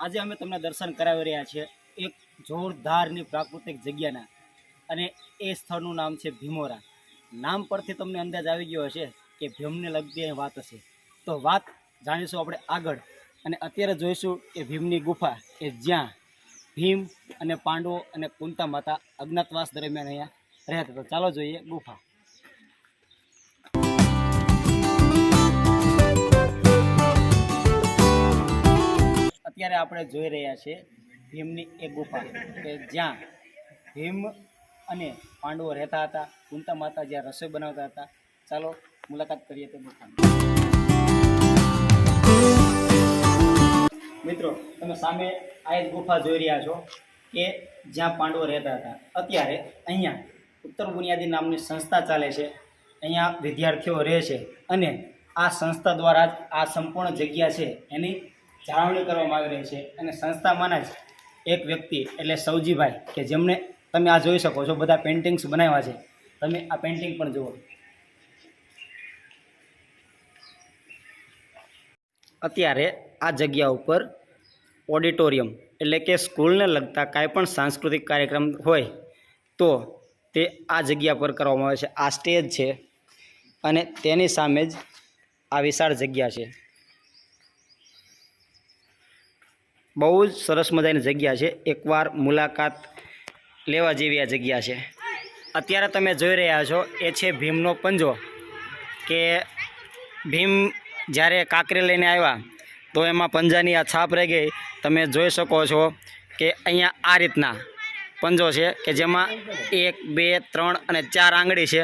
આજે અમે તમને દર્શન કરાવી રહ્યા છીએ એક જોરદારની પ્રાકૃતિક જગ્યાના, અને એ સ્થળનું નામ છે ભીમોરા. નામ પરથી તમને અંદાજ આવી ગયો હશે કે ભીમને લગતી અહીં વાત હશે. તો વાત જાણીશું આપણે આગળ, અને અત્યારે જોઈશું કે ભીમની ગુફા કે જ્યાં ભીમ અને પાંડવો અને કુંતા માતા અજ્ઞાતવાસ દરમિયાન અહીંયા રહેતા. તો ચાલો જોઈએ ગુફા. અત્યારે આપણે જોઈ રહ્યા છીએ ભીમની એક ગુફા કે જ્યાં ભીમ અને પાંડવો રહેતા હતા, કુંતા માતા જ્યાં રસોઈ બનાવતા હતા. ચાલો મુલાકાત કરીએ તે ગુફાની. મિત્રો, તમે સામે આ એક ગુફા જોઈ રહ્યા છો કે જ્યાં પાંડવો રહેતા હતા. અત્યારે અહીંયા ઉત્તર બુનિયાદી નામની સંસ્થા ચાલે છે. અહીંયા વિદ્યાર્થીઓ રહે છે, અને આ સંસ્થા દ્વારા જ આ સંપૂર્ણ જગ્યા છે એની જાળવણી કરવામાં આવી રહી છે. અને સંસ્થામાંના જ એક વ્યક્તિ એટલે સૌજીભાઈ, કે જેમને તમે આ જોઈ શકો છો, બધા પેઇન્ટિંગ્સ બનાવ્યા છે. તમે આ પેઇન્ટિંગ પણ જુઓ. અત્યારે આ જગ્યા ઉપર ઓડિટોરિયમ એટલે કે સ્કૂલને લગતા કાંઈ પણ સાંસ્કૃતિક કાર્યક્રમ હોય તો તે આ જગ્યા પર કરવામાં આવે છે. આ સ્ટેજ છે અને તેની સામે જ આ વિશાળ જગ્યા છે. બહુ જ સરસ મજાની જગ્યા છે. એકવાર મુલાકાત લેવા જેવી આ જગ્યા છે. અત્યારે તમે જોઈ રહ્યા છો એ છે ભીમનો પંજો, કે ભીમ જ્યારે કાંકરી લઈને આવ્યા તો એમાં પંજાની આ છાપ રહી ગઈ. તમે જોઈ શકો છો કે અહીંયા આ રીતના પંજો છે કે જેમાં 1, 2, 3 અને 4 આંગળી છે,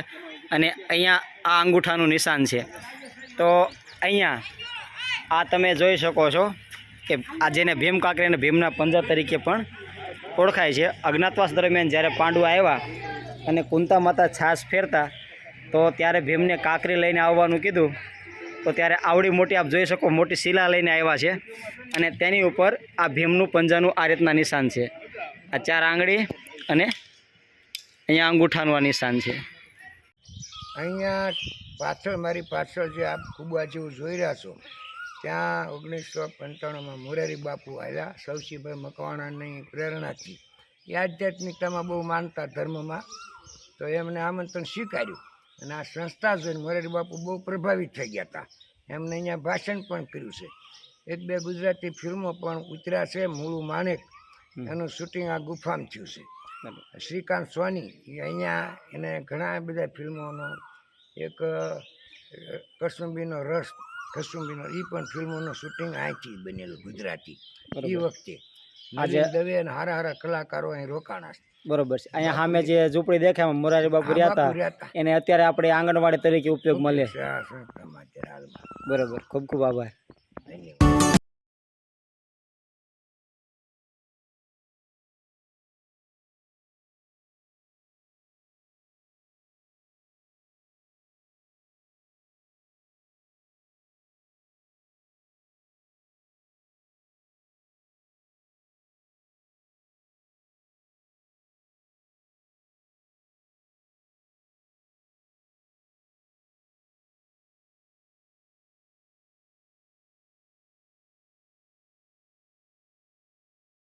અને અહીંયા આ અંગૂઠાનું નિશાન છે. તો અહીંયા આ તમે જોઈ શકો છો કે આ જેને ભીમ કાંકરી અને ભીમના પંજા તરીકે પણ ઓળખાય છે. અજ્ઞાતવાસ દરમિયાન જ્યારે પાંડવા આવ્યા અને કુંતા માતા છાશ ફેરતા તો ત્યારે ભીમને કાંકરી લઈને આવવાનું કીધું. તો ત્યારે આવડી મોટી આપ જોઈ શકો મોટી શિલા લઈને આવ્યા છે, અને તેની ઉપર આ ભીમનું પંજાનું આ રીતના નિશાન છે. આ 4 આંગળી અને અહીંયા અંગૂઠાનું આ નિશાન છે. અહીંયા પાછળ મારી પાછળ જે આપ કુબા જેવું જોઈ રહ્યા છો, ત્યાં 1995માં મોરારી બાપુ આવ્યા સવસીભાઈ મકવાણાની પ્રેરણાથી. એ આધ્યાત્મિકતામાં બહુ માનતા ધર્મમાં, તો એમને આમંત્રણ સ્વીકાર્યું, અને આ સંસ્થા જોઈને મોરારી બાપુ બહુ પ્રભાવિત થઈ ગયા હતા. એમને અહીંયા ભાષણ પણ કર્યું છે. 1-2 ગુજરાતી ફિલ્મો પણ ઉતર્યા છે. મૂળું માણેક એનું શૂટિંગ આ ગુફામાં થયું છે. શ્રીકાંત સોની એ અહીંયા એને ઘણા બધા ફિલ્મોનો, એક કસુંબીનો રસ, કસુંબીનો એ પણ ફિલ્મોનું શૂટિંગ અહીંથી બનેલું ગુજરાતી. એ વખતે આજે દવે અને હારા કલાકારો અહીં રોકાણા છે. બરોબર છે. અહીંયા સામે જે ઝૂંપડી દેખાય મોરારી બાપુ રહ્યા હતા, એને અત્યારે આપણે આંગણવાડી તરીકે ઉપયોગ મળે. સંસ્થામાં અત્યારે હાલમાં. બરોબર, ખૂબ ખૂબ આભાર. ધન્યવાદ.